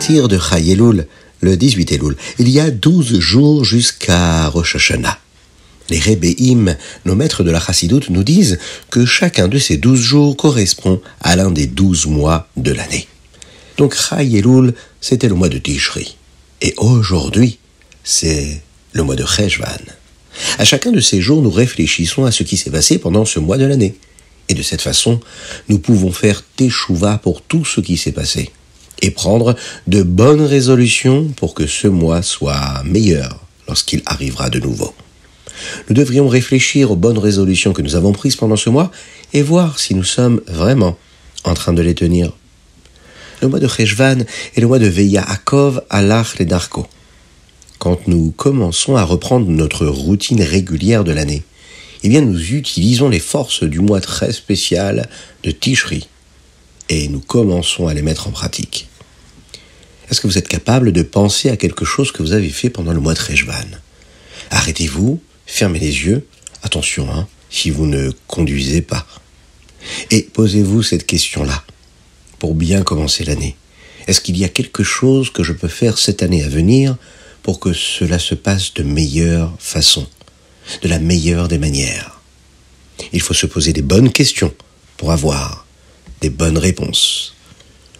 partir de Chai Elul, le 18 Elul, il y a 12 jours jusqu'à Rosh Hashanah. Les Rebbeim, nos maîtres de la Chassidoute, nous disent que chacun de ces 12 jours correspond à l'un des 12 mois de l'année. Donc Chai Elul, c'était le mois de Tishri. Et aujourd'hui, c'est le mois de Cheshvan. À chacun de ces jours, nous réfléchissons à ce qui s'est passé pendant ce mois de l'année. Et de cette façon, nous pouvons faire teshuva pour tout ce qui s'est passé. Et prendre de bonnes résolutions pour que ce mois soit meilleur lorsqu'il arrivera de nouveau. Nous devrions réfléchir aux bonnes résolutions que nous avons prises pendant ce mois et voir si nous sommes vraiment en train de les tenir. Le mois de Cheshvan est le mois de Ve'yaakov alach ledarko. Quand nous commençons à reprendre notre routine régulière de l'année, eh bien nous utilisons les forces du mois très spécial de Tishri et nous commençons à les mettre en pratique. Est-ce que vous êtes capable de penser à quelque chose que vous avez fait pendant le mois de Cheshvan ? Arrêtez-vous, fermez les yeux, attention, si vous ne conduisez pas. Et posez-vous cette question-là, pour bien commencer l'année. Est-ce qu'il y a quelque chose que je peux faire cette année à venir pour que cela se passe de meilleure façon, de la meilleure des manières ? Il faut se poser des bonnes questions pour avoir des bonnes réponses.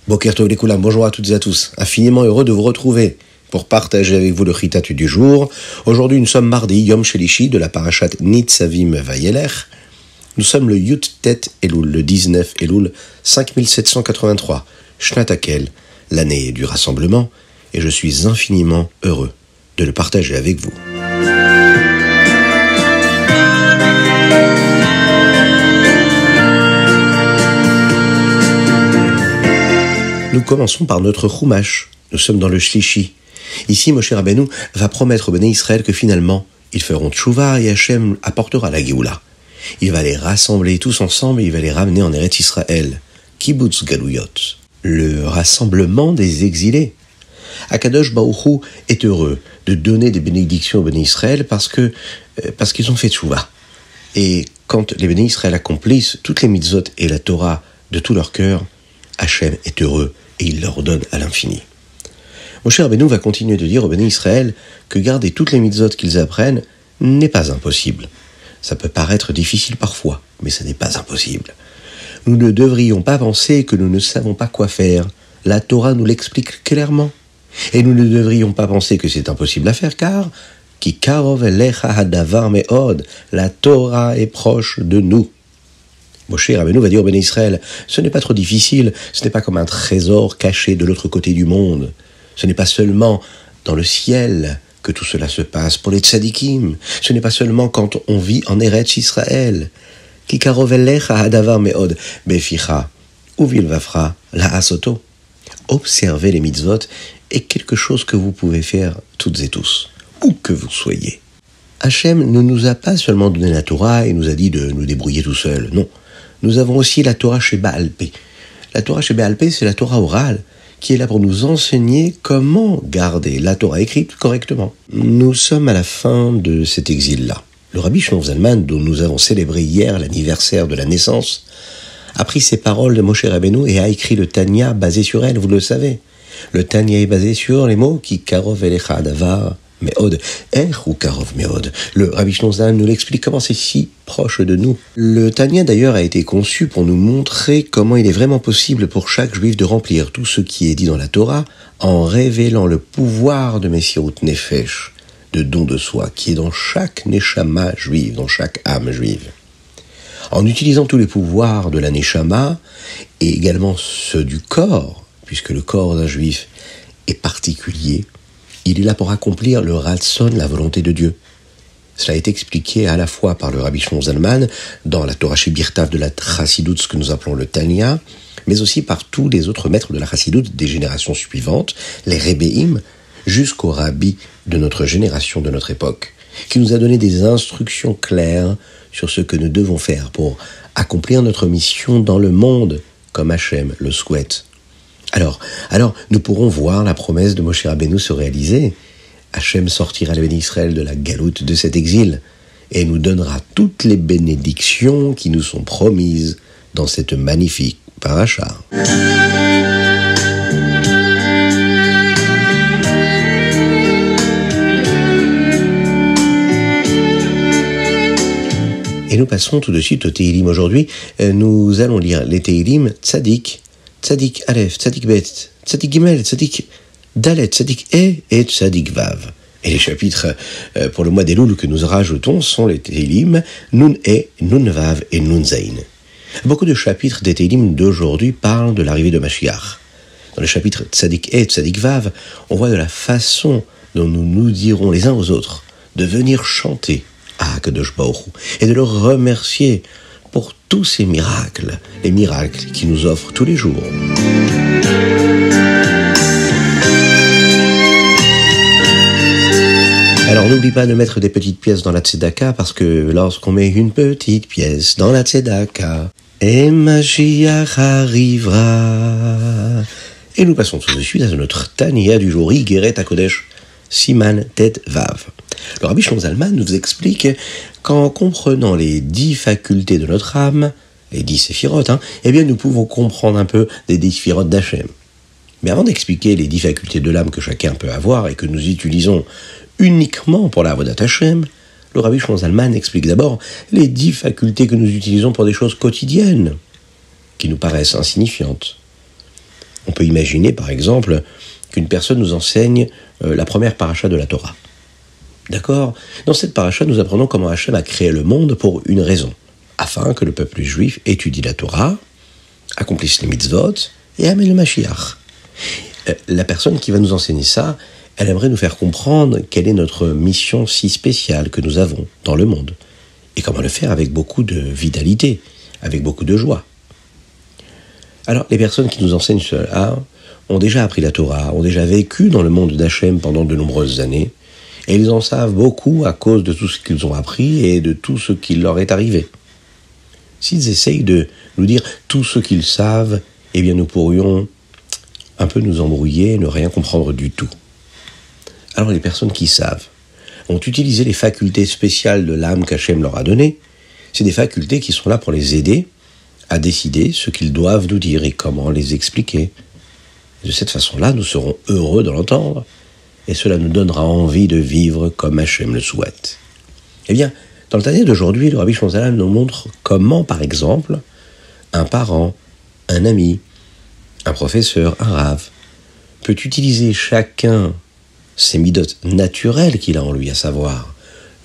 Boker Tov Lekoulam, bonjour à toutes et à tous, infiniment heureux de vous retrouver pour partager avec vous le Chitat du jour. Aujourd'hui, nous sommes mardi, Yom Shelishi, de la parashat Nitzavim Vayelech. Nous sommes le Yut Tet Elul, le 19 Elul 5783, Shnat Hakel, l'année du rassemblement, et je suis infiniment heureux de le partager avec vous. Nous commençons par notre Chumash. Nous sommes dans le Shlishi. Ici, Moshe Rabbeinu va promettre aux Béné Israël que finalement, ils feront tchouva et Hachem apportera la Géoula. Il va les rassembler tous ensemble et il va les ramener en Eretz Israël. Kibbutz Galuyot, le rassemblement des exilés. Akadosh Baruch Hu est heureux de donner des bénédictions aux Béné Israël parce qu'ils ont fait tchouva. Et quand les Béné Israël accomplissent toutes les mitzvot et la Torah de tout leur cœur, Hachem est heureux et il leur donne à l'infini. Moshe Rabbeinu va continuer de dire aux Béné Israël que garder toutes les mitzvot qu'ils apprennent n'est pas impossible. Ça peut paraître difficile parfois, mais ce n'est pas impossible. Nous ne devrions pas penser que nous ne savons pas quoi faire. La Torah nous l'explique clairement. Et nous ne devrions pas penser que c'est impossible à faire, car Ki karov elecha hadavar me'od, la Torah est proche de nous. Moshe Rabbeinu va dire au Béné Israël, ce n'est pas trop difficile, ce n'est pas comme un trésor caché de l'autre côté du monde. Ce n'est pas seulement dans le ciel que tout cela se passe pour les tzadikim. Ce n'est pas seulement quand on vit en Eretz Israël. Ki karov elecha hadavar me'od, beficha, uvil vafra, la asoto. Observer les mitzvot est quelque chose que vous pouvez faire toutes et tous, où que vous soyez. Hachem ne nous a pas seulement donné la Torah et nous a dit de nous débrouiller tout seuls, non. Nous avons aussi la Torah chez Baal Pé. La Torah chez Baal Pé, c'est la Torah orale, qui est là pour nous enseigner comment garder la Torah écrite correctement. Nous sommes à la fin de cet exil-là. Le Rabbi Shlomo Zalman, dont nous avons célébré hier l'anniversaire de la naissance, a pris ces paroles de Moshe Rabbeinu et a écrit le Tanya basé sur elles, vous le savez. Le Tanya est basé sur les mots Ki karov elecha hadavar me'od, ech ou karov me'od. Le Rabbi Shlomo Zalman nous l'explique comment c'est si proche de nous. Le Tanya d'ailleurs a été conçu pour nous montrer comment il est vraiment possible pour chaque juif de remplir tout ce qui est dit dans la Torah en révélant le pouvoir de Messirut Nefesh, de don de soi, qui est dans chaque neshama juive, dans chaque âme juive. En utilisant tous les pouvoirs de la neshama et également ceux du corps, puisque le corps d'un juif est particulier, il est là pour accomplir le ratson, la volonté de Dieu. Cela est expliqué à la fois par le Rabbi Shlomo Zalman dans la Torah Shebirtav de la Chassidoute, ce que nous appelons le Tanya, mais aussi par tous les autres maîtres de la Chassidoute des générations suivantes, les Rebbeim, jusqu'au Rabbi de notre génération, de notre époque, qui nous a donné des instructions claires sur ce que nous devons faire pour accomplir notre mission dans le monde, comme Hachem le souhaite. Alors, nous pourrons voir la promesse de Moshe Rabbeinu se réaliser. Hachem sortira les Béné Israël de la galoute de cet exil et nous donnera toutes les bénédictions qui nous sont promises dans cette magnifique paracha. Et nous passons tout de suite au Tehillim. Aujourd'hui, nous allons lire les Tehillim Tzadik, Tzadik Aleph, Tzadik Bet, Tzadik Gimel, Tzadik Dalet, Tzadik E et Tzadik Vav. Et les chapitres pour le mois d'Elul que nous rajoutons sont les Tehillim Nun E, Nun Vav et Nun Zain. Beaucoup de chapitres des Tehillim d'aujourd'hui parlent de l'arrivée de Mashiach. Dans le chapitre Tzadik E, Tzadik Vav, on voit de la façon dont nous nous dirons les uns aux autres de venir chanter à Akadosh Baruch Hu et de le remercier pour tous ces miracles, les miracles qu'il nous offre tous les jours. Alors n'oublie pas de mettre des petites pièces dans la tzedaka, parce que lorsqu'on met une petite pièce dans la tzedaka, et Mashiach arrivera. Et nous passons tout de suite à notre Tania du jour, Igeret HaKodesh, Siman Tet Vav. Le Rabbi Shlomo Zalman nous explique qu'en comprenant les 10 facultés de notre âme, les 10 séphirotes, eh bien nous pouvons comprendre un peu des 10 séphirotes d'Hachem. Mais avant d'expliquer les 10 facultés de l'âme que chacun peut avoir et que nous utilisons uniquement pour la Avodat Hachem, le Rabbi Shlomo Zalman explique d'abord les 10 facultés que nous utilisons pour des choses quotidiennes, qui nous paraissent insignifiantes. On peut imaginer par exemple qu'une personne nous enseigne la première paracha de la Torah. D'accord ? Dans cette paracha, nous apprenons comment Hachem a créé le monde pour une raison, afin que le peuple juif étudie la Torah, accomplisse les mitzvot et amène le Mashiach. La personne qui va nous enseigner ça, elle aimerait nous faire comprendre quelle est notre mission si spéciale que nous avons dans le monde, et comment le faire avec beaucoup de vitalité, avec beaucoup de joie. Alors, les personnes qui nous enseignent cela ont déjà appris la Torah, ont déjà vécu dans le monde d'Hachem pendant de nombreuses années, et ils en savent beaucoup à cause de tout ce qu'ils ont appris et de tout ce qui leur est arrivé. S'ils essayent de nous dire tout ce qu'ils savent, eh bien nous pourrions un peu nous embrouiller et ne rien comprendre du tout. Alors les personnes qui savent ont utilisé les facultés spéciales de l'âme qu'Hachem leur a données. C'est des facultés qui sont là pour les aider à décider ce qu'ils doivent nous dire et comment les expliquer. De cette façon-là, nous serons heureux de l'entendre, et cela nous donnera envie de vivre comme Hachem le souhaite. Eh bien, dans le Tanya d'aujourd'hui, le Rabbi Shlomo Zalman nous montre comment, par exemple, un parent, un ami, un professeur, un rav, peut utiliser chacun ses midotes naturelles qu'il a en lui, à savoir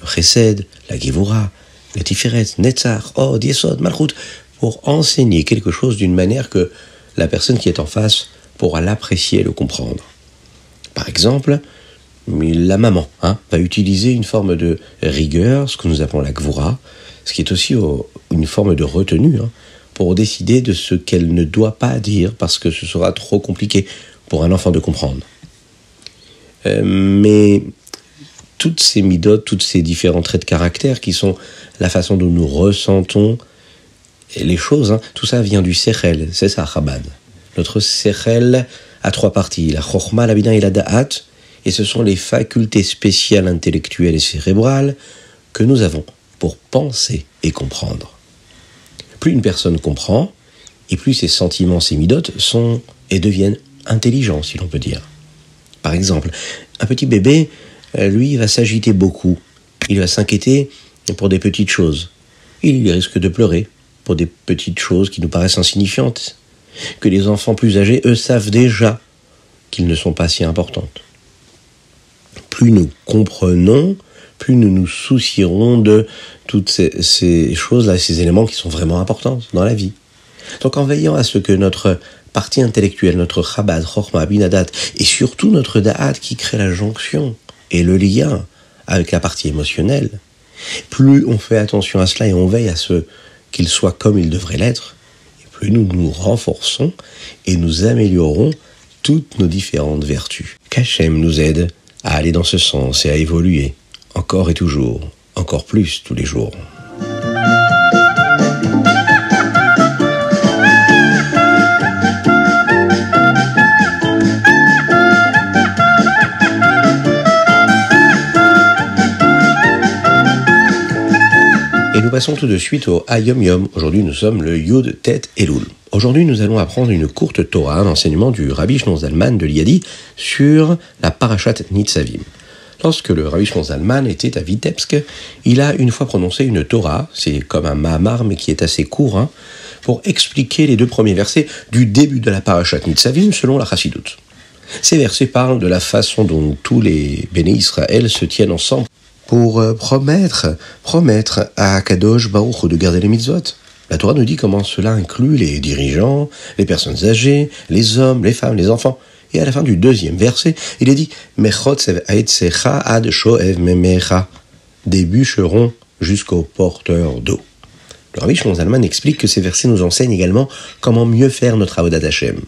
le chesed, la gevura, le tiferet, netzach, od, yesod, malchut, pour enseigner quelque chose d'une manière que la personne qui est en face pourra l'apprécier et le comprendre. Par exemple, la maman va utiliser une forme de rigueur, ce que nous appelons la gvura, ce qui est aussi une forme de retenue, pour décider de ce qu'elle ne doit pas dire, parce que ce sera trop compliqué pour un enfant de comprendre. Mais toutes ces midotes, tous ces différents traits de caractère qui sont la façon dont nous ressentons les choses, tout ça vient du sechel, c'est ça, Chabad. Notre sechel a 3 parties, la chokhma, la bina et la da'at, et ce sont les facultés spéciales intellectuelles et cérébrales que nous avons pour penser et comprendre. Plus une personne comprend, et plus ses sentiments, ses midotes sont et deviennent intelligents, si l'on peut dire. Par exemple, un petit bébé, lui, va s'agiter beaucoup. Il va s'inquiéter pour des petites choses. Il risque de pleurer pour des petites choses qui nous paraissent insignifiantes, que les enfants plus âgés, eux, savent déjà qu'ils ne sont pas si importantes. Plus nous comprenons, plus nous nous soucierons de toutes ces choses-là, ces éléments qui sont vraiment importants dans la vie. Donc en veillant à ce que notre partie intellectuelle, notre chabad, chokhma, binadat, et surtout notre da'at qui crée la jonction et le lien avec la partie émotionnelle, plus on fait attention à cela et on veille à ce qu'il soit comme il devrait l'être, et plus nous nous renforçons et nous améliorons toutes nos différentes vertus. Qu'Hachem nous aide à aller dans ce sens et à évoluer, encore et toujours, encore plus tous les jours. Et nous passons tout de suite au Hayom Yom. Aujourd'hui, nous sommes le Yud Tet Elul. Aujourd'hui, nous allons apprendre une courte Torah, un enseignement du Rabbi Shlomo Zalman de Liadi sur la Parashat Nitzavim. Lorsque le Rabbi Shimon Zalman était à Vitebsk, il a une fois prononcé une Torah, c'est comme un Mahamar mais qui est assez court, pour expliquer les 2 premiers versets du début de la Parashat Nitzavim selon la Chassidoute. Ces versets parlent de la façon dont tous les Béné Israël se tiennent ensemble pour promettre à Kadosh Baruch de garder les mitzvot. La Torah nous dit comment cela inclut les dirigeants, les personnes âgées, les hommes, les femmes, les enfants. Et à la fin du 2e verset, il est dit « Mechotzev haetzecha ad shoev memecha » des bûcherons jusqu'aux porteurs d'eau. Le Rabbi Shimon Zalman explique que ces versets nous enseignent également comment mieux faire notre avodat Hashem.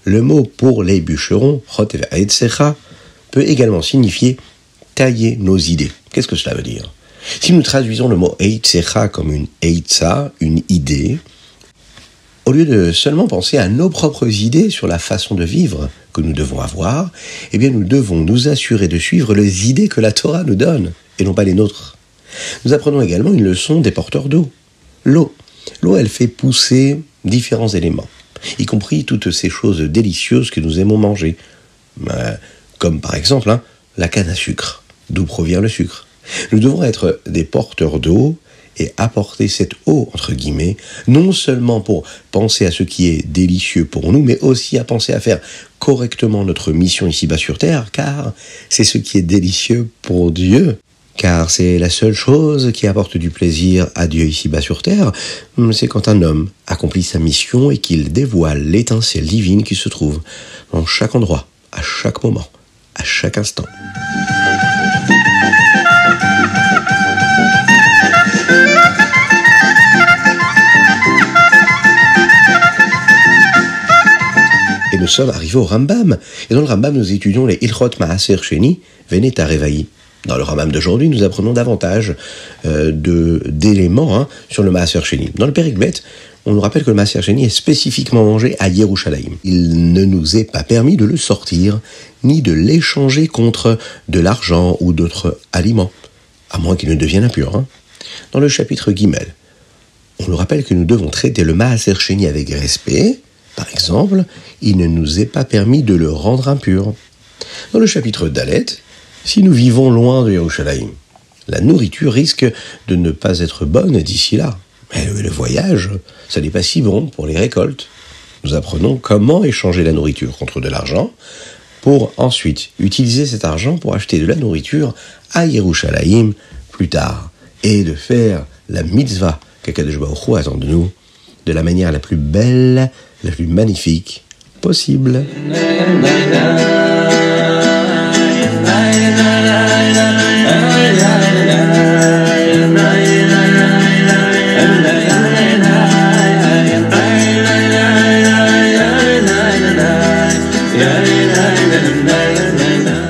Le mot pour les bûcherons, Chotzev haetzecha, peut également signifier tailler nos idées. Qu'est-ce que cela veut dire ? Si nous traduisons le mot haetzecha comme une heitza, une idée, au lieu de seulement penser à nos propres idées sur la façon de vivre que nous devons avoir, eh bien nous devons nous assurer de suivre les idées que la Torah nous donne, et non pas les nôtres. Nous apprenons également une leçon des porteurs d'eau. L'eau, elle fait pousser différents éléments, y compris toutes ces choses délicieuses que nous aimons manger, comme par exemple la canne à sucre, d'où provient le sucre. Nous devons être des porteurs d'eau et apporter cette eau, entre guillemets, non seulement pour penser à ce qui est délicieux pour nous, mais aussi à penser à faire correctement notre mission ici-bas sur Terre, car c'est ce qui est délicieux pour Dieu, car c'est la seule chose qui apporte du plaisir à Dieu ici-bas sur Terre, c'est quand un homme accomplit sa mission et qu'il dévoile l'étincelle divine qui se trouve dans chaque endroit, à chaque moment, à chaque instant. Et nous sommes arrivés au Rambam. Et dans le Rambam, nous étudions les Ilchot Maaser Sheni, Venet Arevaï. Dans le Rambam d'aujourd'hui, nous apprenons davantage d'éléments sur le Maaser Sheni. Dans le Perek Bet, on nous rappelle que le Maaser Sheni est spécifiquement mangé à Yerushalayim. Il ne nous est pas permis de le sortir, ni de l'échanger contre de l'argent ou d'autres aliments, à moins qu'il ne devienne impur. Dans le chapitre Gimel, on nous rappelle que nous devons traiter le Maaser Sheni avec respect. Par exemple, il ne nous est pas permis de le rendre impur. Dans le chapitre Dalet, si nous vivons loin de Yerushalayim, la nourriture risque de ne pas être bonne d'ici là. Mais le voyage, ça n'est pas si bon pour les récoltes. Nous apprenons comment échanger la nourriture contre de l'argent pour ensuite utiliser cet argent pour acheter de la nourriture à Yerushalayim plus tard et de faire la mitzvah qu'Akadosh Baruch Hu attend de nous de la manière la plus belle, la plus magnifique possible.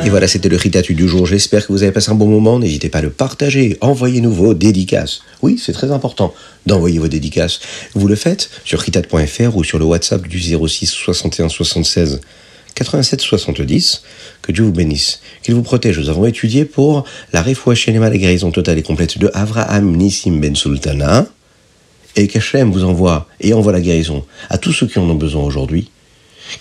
Et voilà, c'était le Ritatu du jour. J'espère que vous avez passé un bon moment. N'hésitez pas à le partager. Envoyez-nous vos dédicaces. Oui, c'est très important d'envoyer vos dédicaces. Vous le faites sur ritat.fr ou sur le WhatsApp du 06 61 76 87 70. Que Dieu vous bénisse, qu'il vous protège. Nous avons étudié pour la Refoua Shelema, la guérison totale et complète de Avraham Nissim Ben Sultana. Et qu'Hachem vous envoie la guérison à tous ceux qui en ont besoin aujourd'hui.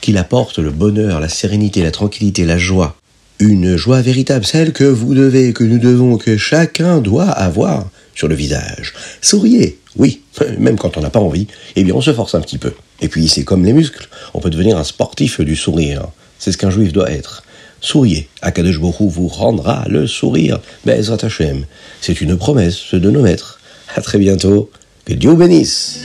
Qu'il apporte le bonheur, la sérénité, la tranquillité, la joie. Une joie véritable, celle que vous devez, que nous devons, que chacun doit avoir sur le visage. Souriez, oui, même quand on n'a pas envie, eh bien on se force un petit peu. Et puis c'est comme les muscles, on peut devenir un sportif du sourire. C'est ce qu'un juif doit être. Souriez, Akadosh Baruch Hu vous rendra le sourire. Be'ezrat Hashem, c'est une promesse de nos maîtres. À très bientôt, que Dieu vous bénisse.